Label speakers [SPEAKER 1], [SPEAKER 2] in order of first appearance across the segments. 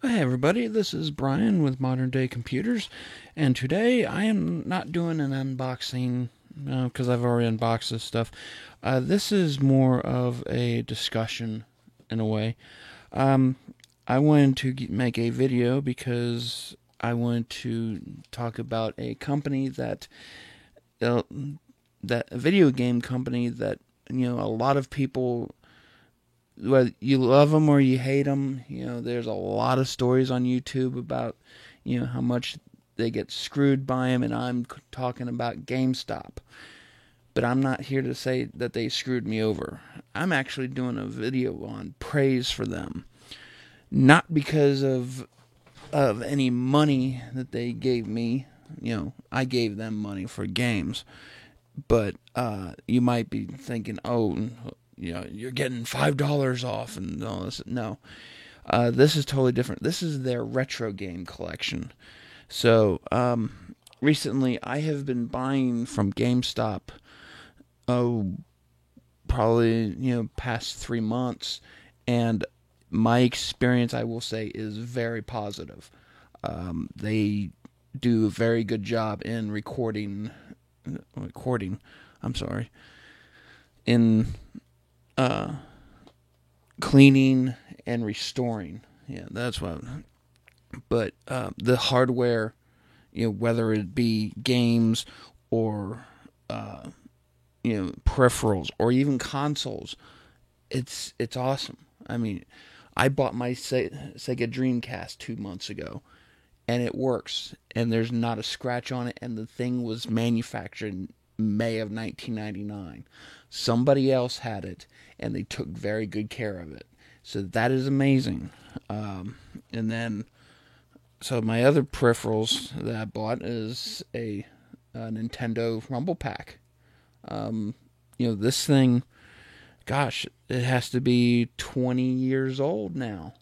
[SPEAKER 1] Hey everybody, this is Brian with Modern Day Computers, and today I am not doing an unboxing because I've already unboxed this stuff. This is more of a discussion in a way. Um, I wanted to make a video because I wanted to talk about a company uh, that a video game company that a lot of people, whether you love them or you hate them, there's a lot of stories on YouTube about, how much they get screwed by them, and I'm talking about GameStop. But I'm not here to say that they screwed me over. I'm actually doing a video on praise for them, not because of any money that they gave me. I gave them money for games, but you might be thinking, oh, you're getting $5 off and all this. No, this is totally different. This is their retro game collection. So recently, I have been buying from GameStop. Oh, probably past 3 months, and my experience, I will say, is very positive. They do a very good job in recording. I'm sorry, in uh, cleaning and restoring. Yeah, that's what. But the hardware, whether it be games or peripherals or even consoles, it's awesome. I mean, I bought my Sega Dreamcast 2 months ago, and it works, and there's not a scratch on it, and the thing was manufactured in May of 1999. Somebody else had it, and they took very good care of it. So that is amazing. And then, so my other peripherals that I bought is a Nintendo Rumble Pack. This thing, gosh, it has to be 20 years old now.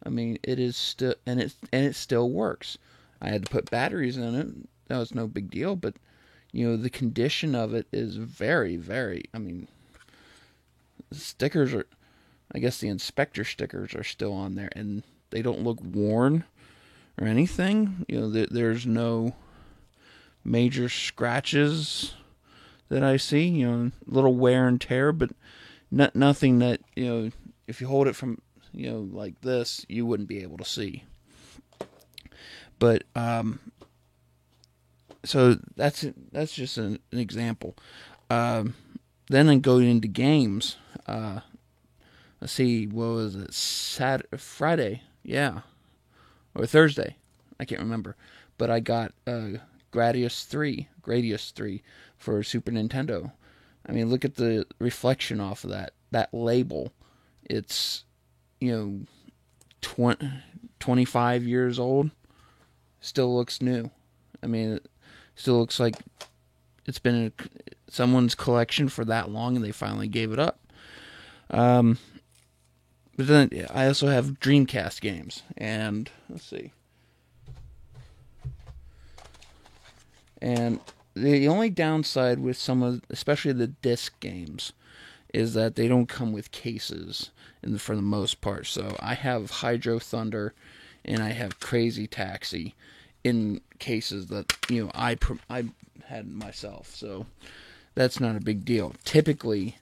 [SPEAKER 1] I mean, it is still, and it still works. I had to put batteries in it. That was no big deal, but the condition of it is very, very. I mean, the stickers are, I guess the inspector stickers are still on there, and they don't look worn or anything. There's no major scratches that I see. Little wear and tear, but nothing that if you hold it from like this, you wouldn't be able to see. But so that's just an example. Then I go into games. Let's see, what was it? Friday, yeah, or Thursday, I can't remember. But I got Gradius 3 for Super Nintendo. I mean, look at the reflection off of that label. It's, you know, 25 years old. Still looks new. I mean, it still looks like it's been in someone's collection for that long, and they finally gave it up. But then I also have Dreamcast games, and let's see. And the only downside with some of, especially the disc games, is that they don't come with cases for the most part. So I have Hydro Thunder and I have Crazy Taxi in cases that I had myself. So that's not a big deal. Typically,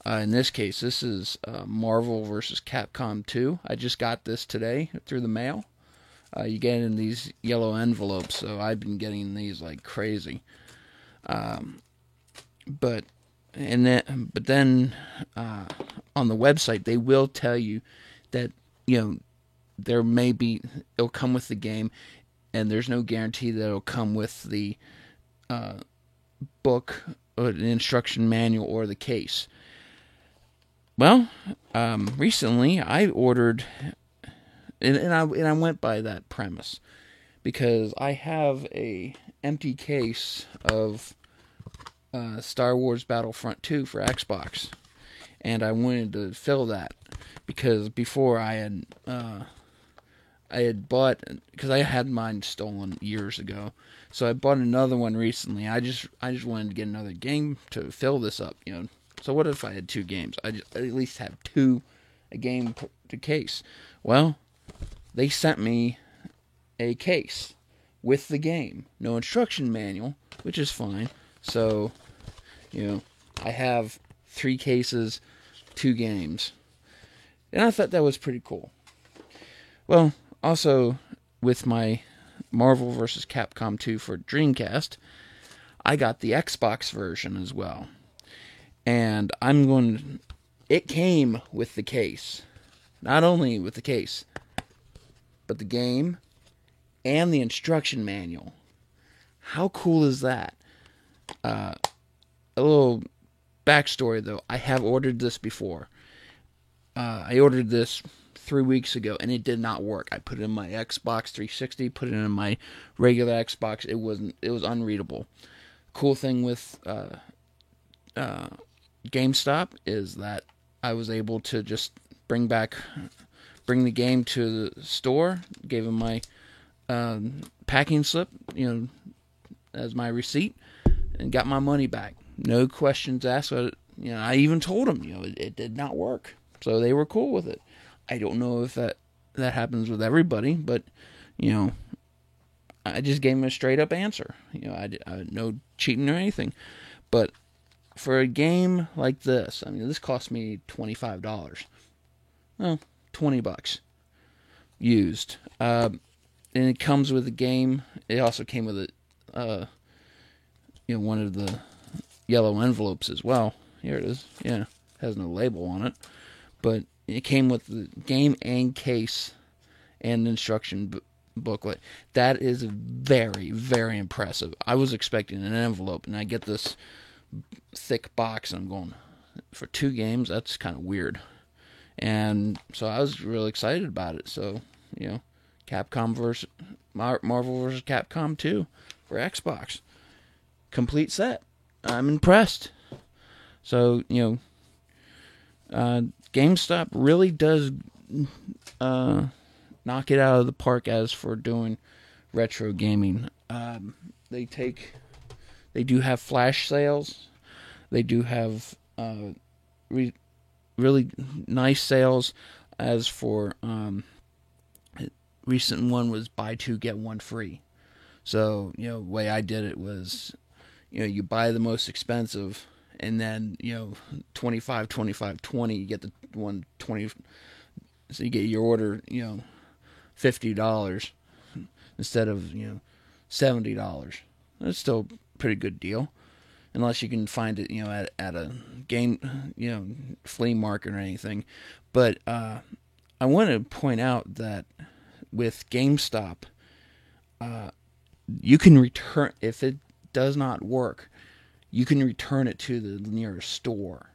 [SPEAKER 1] in this case, this is Marvel vs. Capcom 2. I just got this today through the mail. You get in these yellow envelopes, so I've been getting these like crazy. But then on the website they will tell you that there may be, it'll come with the game, and there's no guarantee that it'll come with the book or the instruction manual or the case. Well, recently I ordered, and I went by that premise because I have a empty case of Star Wars Battlefront 2 for Xbox, and I wanted to fill that because before I had bought, because I had mine stolen years ago, so I bought another one recently. I just wanted to get another game to fill this up, So what if I had two games? I at least have a game to case. Well, they sent me a case with the game. No instruction manual, which is fine. So, I have 3 cases, 2 games. And I thought that was pretty cool. Well, also, with my Marvel vs. Capcom 2 for Dreamcast, I got the Xbox version as well. And it came with the case. Not only with the case, but the game and the instruction manual. How cool is that? A little backstory, though. I have ordered this before. I ordered this 3 weeks ago, and it did not work. I put it in my Xbox 360, put it in my regular Xbox. It was unreadable. Cool thing with GameStop is that I was able to just bring the game to the store, gave them my packing slip, as my receipt, and got my money back. No questions asked. I even told them, it did not work. So they were cool with it. I don't know if that happens with everybody, but, I just gave them a straight up answer. I no cheating or anything. But for a game like this, this cost me $25. Well, $20 used. And it comes with a game. It also came with one of the yellow envelopes as well. Here it is. Yeah, it has no label on it, but it came with the game and case and instruction booklet. That is very, very impressive. I was expecting an envelope, and I get this thick box, and I'm going, for 2 games, that's kind of weird. And so I was really excited about it. So, Capcom versus Marvel vs. Capcom 2 for Xbox. Complete set. I'm impressed. So, GameStop really does knock it out of the park as for doing retro gaming. They do have flash sales. They do have really nice sales. As for recent one was buy 2 get 1 free. So the way I did it was, you buy the most expensive, and then 25, 25, 20. You get the one 20. So you get your order $50 instead of $70. That's still a pretty good deal. Unless you can find it, at a game, flea market or anything. But I want to point out that with GameStop, you can return, if it does not work, you can return it to the nearest store.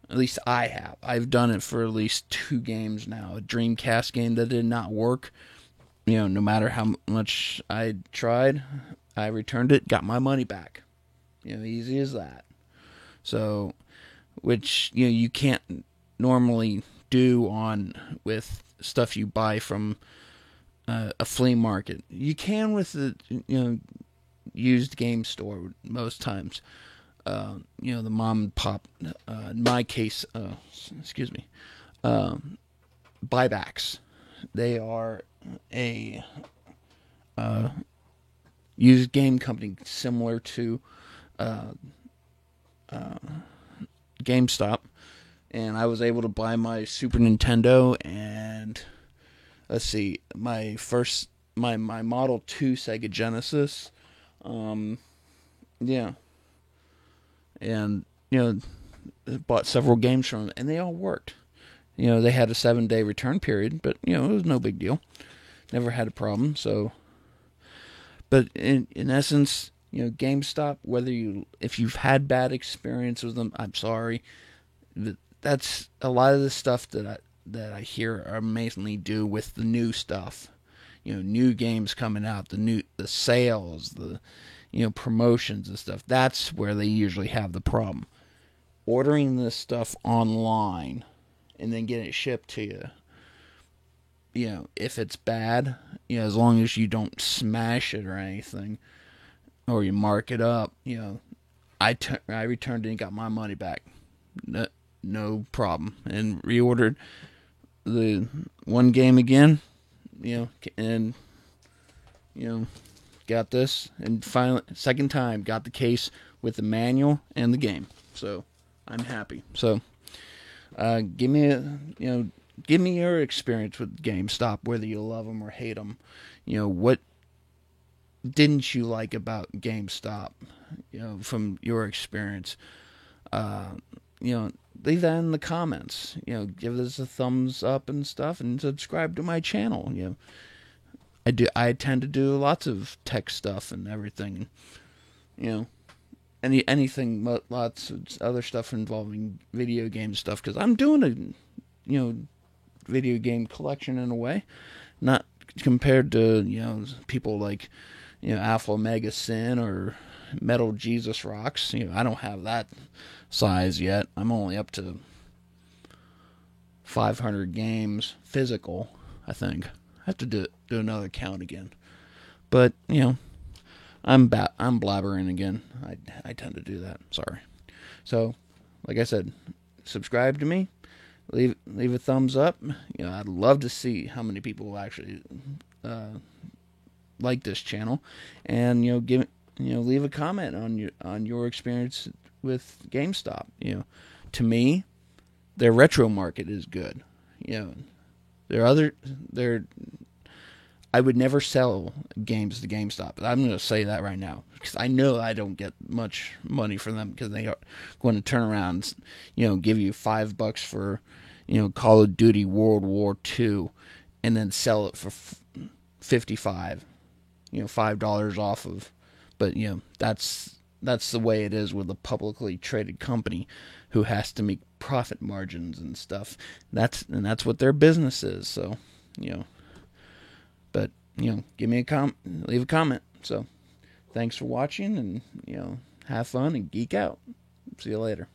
[SPEAKER 1] At least I have. I've done it for at least 2 games now. A Dreamcast game that did not work, no matter how much I tried, I returned it, got my money back. Easy as that. So, which you can't normally do with stuff you buy from a flea market. You can with the used game store most times. The mom and pop. In my case, buybacks. They are a used game company similar to GameStop, and I was able to buy my Super Nintendo and my Model 2 Sega Genesis, and bought several games from them, and they all worked. They had a 7-day return period, but it was no big deal. Never had a problem. So, but in essence, GameStop, if you've had bad experience with them, I'm sorry. That's a lot of the stuff that I hear are mainly do with the new stuff. New games coming out, the sales, the promotions and stuff. That's where they usually have the problem. Ordering this stuff online and then getting it shipped to you. If it's bad, as long as you don't smash it or anything, or you mark it up, I returned it and got my money back. No problem. And reordered the one game again. and got this, and finally, second time, got the case with the manual and the game. So I'm happy. So give me your experience with GameStop, whether you love them or hate them. What didn't you like about GameStop? From your experience. Leave that in the comments. Give us a thumbs up and stuff, and subscribe to my channel. I tend to do lots of tech stuff and everything. Anything, lots of other stuff involving video game stuff, because I'm doing a video game collection in a way, not compared to people like Alpha Omega Sin or Metal Jesus Rocks. I don't have that size yet. I'm only up to 500 games physical, I think. I have to do another count again. But, I'm blabbering again. I tend to do that. Sorry. So, like I said, subscribe to me. Leave a thumbs up. I'd love to see how many people actually like this channel, and leave a comment on your experience with GameStop. To me, their retro market is good. I would never sell games to GameStop. I'm going to say that right now, because I know I don't get much money from them, because they are going to turn around and, give you $5 for, Call of Duty World War II, and then sell it for $55, $5 off of. But, that's the way it is with a publicly traded company who has to make profit margins and stuff. That's what their business is. So, but, give me leave a comment. So, thanks for watching, and, have fun and geek out. See you later.